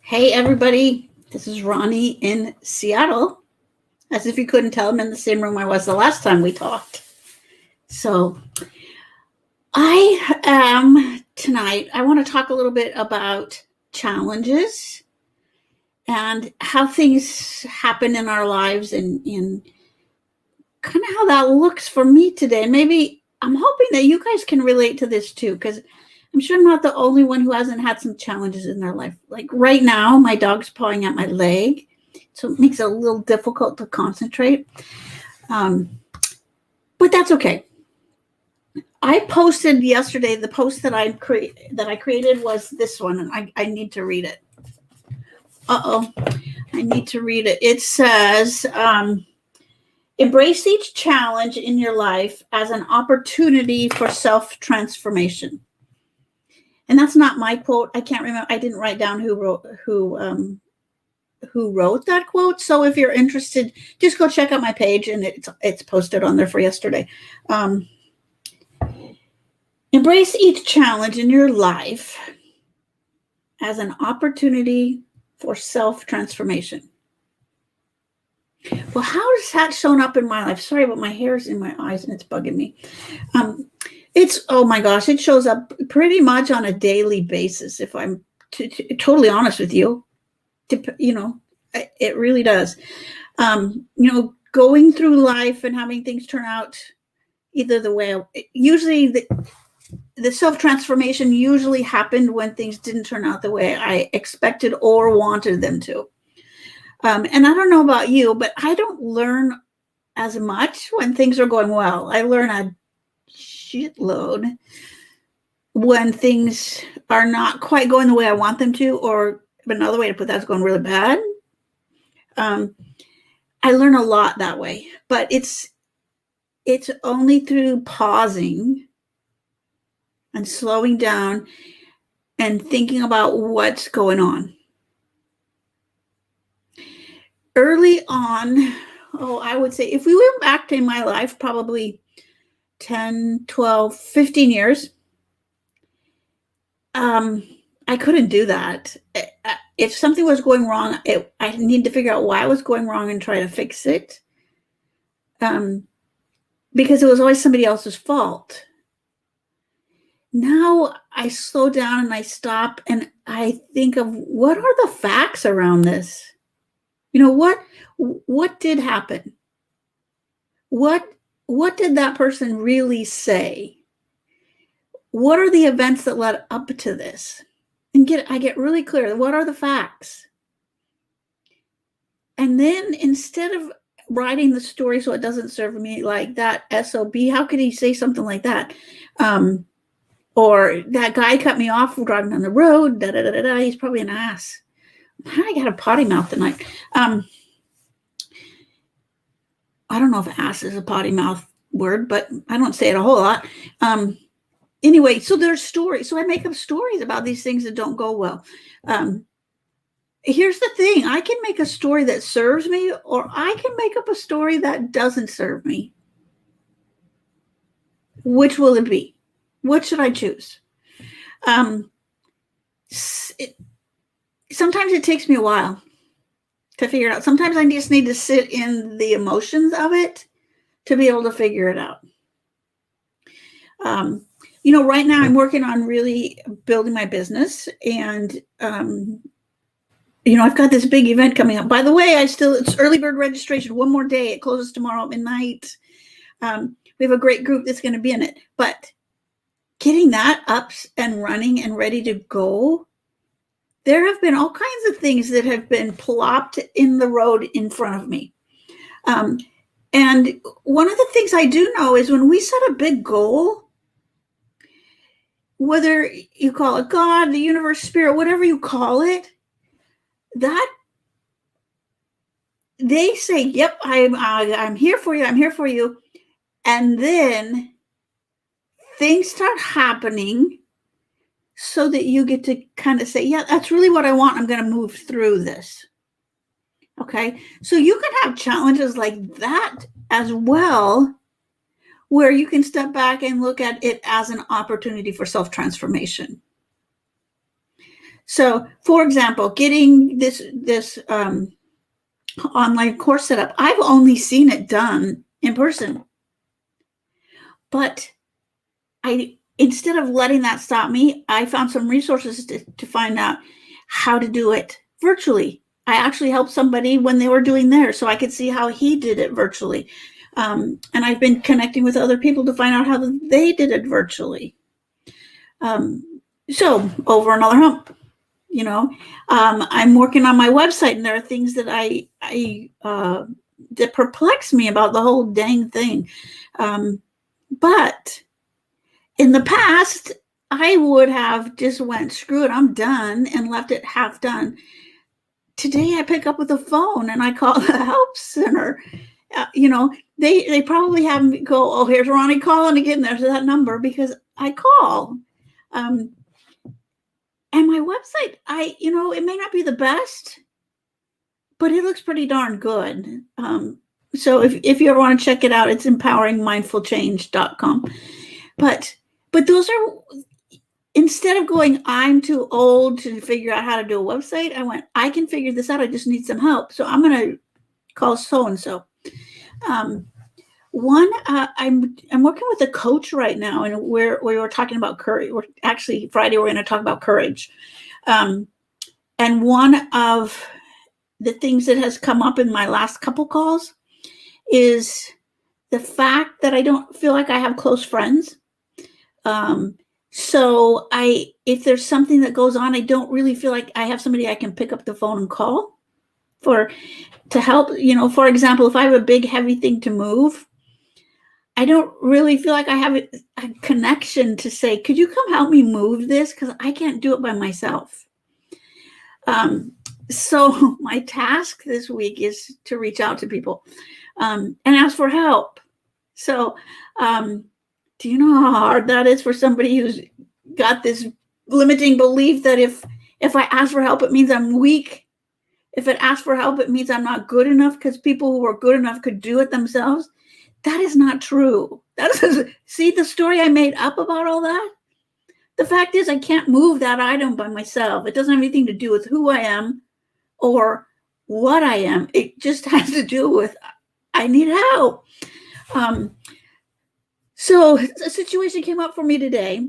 Hey, everybody. This is Ronnie in Seattle. As if you couldn't tell, I'm in the same room I was the last time we talked. So, I am tonight. I want to talk a little bit about challenges and how things happen in our lives and kind of how that looks for me today. Maybe I'm hoping that you guys can relate to this too, because I'm sure I'm not the only one who hasn't had some challenges in their life. Like right now, my dog's pawing at my leg, so it makes it a little difficult to concentrate. But that's okay. I posted yesterday. The post that I created was this one, and I need to read it. I need to read it. It says, "Embrace each challenge in your life as an opportunity for self-transformation." And that's not my quote. I can't remember. I didn't write down who wrote that quote. So if you're interested, just go check out my page, and it's posted on there for yesterday. Embrace each challenge in your life as an opportunity for self-transformation. Well, how has that shown up in my life? Sorry, but my hair's in my eyes and it's bugging me. Oh my gosh, it shows up pretty much on a daily basis. If I'm totally honest with you, it really does. Going through life and having things turn out either the way, usually the self-transformation usually happened when things didn't turn out the way I expected or wanted them to. And I don't know about you, but I don't learn as much when things are going well. I learn a shitload when things are not quite going the way I want them to, or another way to put that is going really bad. I learn a lot that way, but it's only through pausing and slowing down and thinking about what's going on. Early on, I would say if we went back to my life, probably 10, 12, 15 years, I couldn't do that. If something was going wrong, I needed to figure out why it was going wrong and try to fix it. Because it was always somebody else's fault. Now I slow down and I stop and I think of what are the facts around this? What did happen? What did that person really say? What are the events that led up to this? And I get really clear. What are the facts? And then instead of writing the story so it doesn't serve me like that SOB, how could he say something like that? Or that guy cut me off driving on the road. He's probably an ass. I got a potty mouth tonight. I don't know if ass is a potty mouth word, but I don't say it a whole lot. Anyway, so there's stories. So I make up stories about these things that don't go well. Here's the thing. I can make a story that serves me, or I can make up a story that doesn't serve me. Which will it be? What should I choose? Sometimes it takes me a while to figure it out. Sometimes I just need to sit in the emotions of it to be able to figure it out. Right now I'm working on really building my business, and I've got this big event coming up. By the way, it's early bird registration. One more day. It closes tomorrow at midnight. We have a great group that's going to be in it, but getting that up and running and ready to go, there have been all kinds of things that have been plopped in the road in front of me. And one of the things I do know is when we set a big goal, whether you call it God, the universe, spirit, whatever you call it, that they say, yep, I'm here for you. I'm here for you. And then things start happening so that you get to kind of say, yeah, that's really what I want. I'm going to move through this. Okay. So you can have challenges like that as well, where you can step back and look at it as an opportunity for self-transformation. So, for example, getting this online course set up, I've only seen it done in person. But instead of letting that stop me, I found some resources to find out how to do it virtually. I actually helped somebody when they were doing theirs, so I could see how he did it virtually. And I've been connecting with other people to find out how they did it virtually. So over another hump, I'm working on my website, and there are things that that perplex me about the whole dang thing. But in the past, I would have just went, screw it, I'm done, and left it half done. Today, I pick up with the phone and I call the help center. They probably have me go, oh, here's Ronnie calling again. There's that number, because I call. And my website, it may not be the best, but it looks pretty darn good. So if you ever want to check it out, it's empoweringmindfulchange.com. But those are, instead of going, I'm too old to figure out how to do a website, I went, I can figure this out. I just need some help. So I'm going to call so-and-so. I'm working with a coach right now, and we were talking about courage. Actually, Friday, we're going to talk about courage. And one of the things that has come up in my last couple calls is the fact that I don't feel like I have close friends. So if there's something that goes on, I don't really feel like I have somebody I can pick up the phone and call to help. For example, if I have a big, heavy thing to move, I don't really feel like I have a connection to say, could you come help me move this? Because I can't do it by myself. So my task this week is to reach out to people and ask for help. So do you know how hard that is for somebody who's got this limiting belief that if I ask for help, it means I'm weak? If it asks for help, it means I'm not good enough because people who are good enough could do it themselves? That is not true. See the story I made up about all that? The fact is, I can't move that item by myself. It doesn't have anything to do with who I am or what I am. It just has to do with I need help. So a situation came up for me today.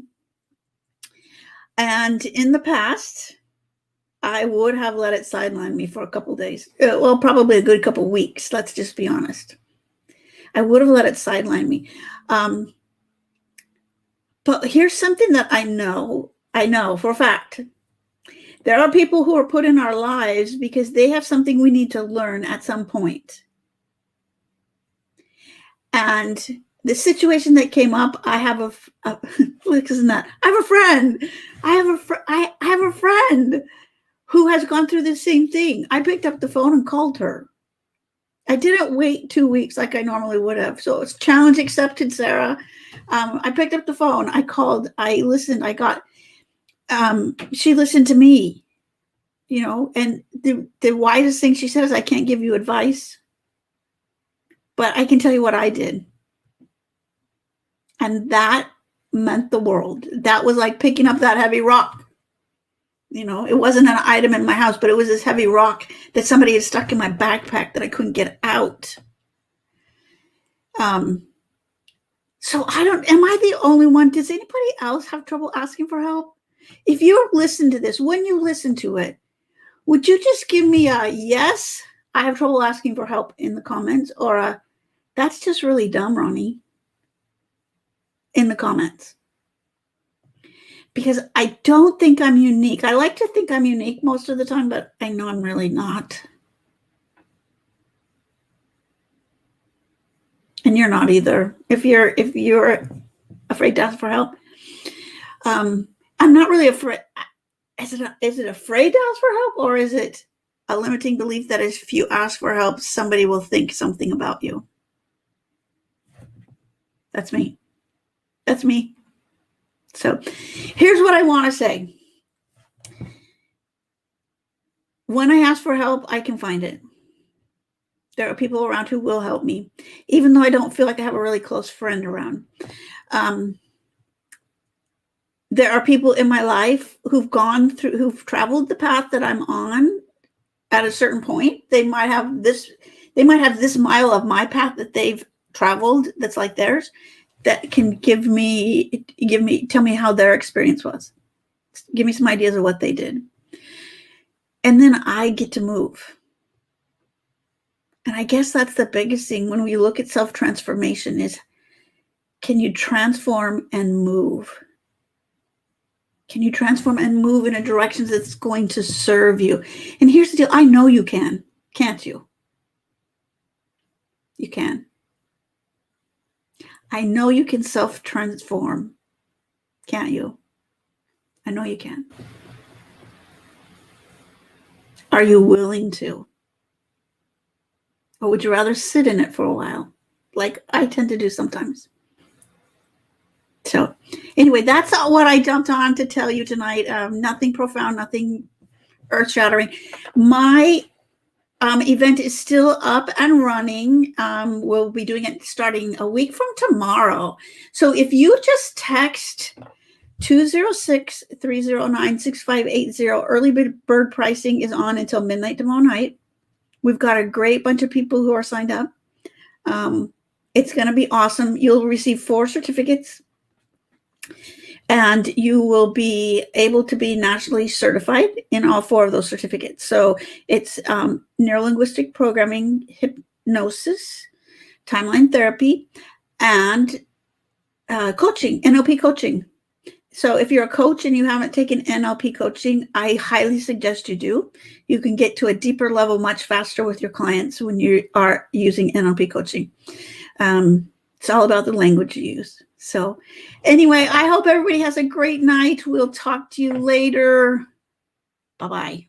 And in the past, I would have let it sideline me for a couple days. Well, probably a good couple weeks. Let's just be honest. I would have let it sideline me. But here's something that I know for a fact. There are people who are put in our lives because they have something we need to learn at some point. And the situation that came up, I have listen that. I have a friend. I have a friend who has gone through the same thing. I picked up the phone and called her. I didn't wait 2 weeks like I normally would have. So it's challenge accepted, Sarah. I picked up the phone. I called. I listened. She listened to me, and the widest thing she said is, I can't give you advice, but I can tell you what I did. And that meant the world. That was like picking up that heavy rock. It wasn't an item in my house, but it was this heavy rock that somebody had stuck in my backpack that I couldn't get out. So am I the only one? Does anybody else have trouble asking for help? If you listen to this, when you listen to it, would you just give me a yes, I have trouble asking for help in the comments, or a that's just really dumb, Ronnie, in the comments? Because I don't think I'm unique. I like to think I'm unique most of the time, but I know I'm really not. And you're not either. If you're afraid to ask for help, I'm not really afraid. Is it afraid to ask for help, or is it a limiting belief that if you ask for help, somebody will think something about you? That's me. That's me. So here's what I want to say. When I ask for help, I can find it. There are people around who will help me, even though I don't feel like I have a really close friend around. there are people in my life who've traveled the path that I'm on at a certain point. They might have this mile of my path that they've traveled that's like theirs, that can tell me how their experience was. Give me some ideas of what they did. And then I get to move. And I guess that's the biggest thing when we look at self-transformation is, can you transform and move? Can you transform and move in a direction that's going to serve you? And here's the deal. I know you can. Can't you? You can. I know you can self-transform. Can't you? I know you can. Are you willing to? Or would you rather sit in it for a while? Like I tend to do sometimes. So anyway, that's what I jumped on to tell you tonight. Nothing profound, nothing earth-shattering. My event is still up and running. We'll be doing it starting a week from tomorrow. So if you just text 206-309-6580, early bird pricing is on until midnight tomorrow night. We've got a great bunch of people who are signed up. It's going to be awesome. You'll receive 4 certificates. And you will be able to be nationally certified in all 4 of those certificates. So it's neurolinguistic programming, hypnosis, timeline therapy, and coaching, NLP coaching. So if you're a coach and you haven't taken NLP coaching, I highly suggest you do. You can get to a deeper level much faster with your clients when you are using NLP coaching. It's all about the language you use. So anyway, I hope everybody has a great night. We'll talk to you later. Bye-bye.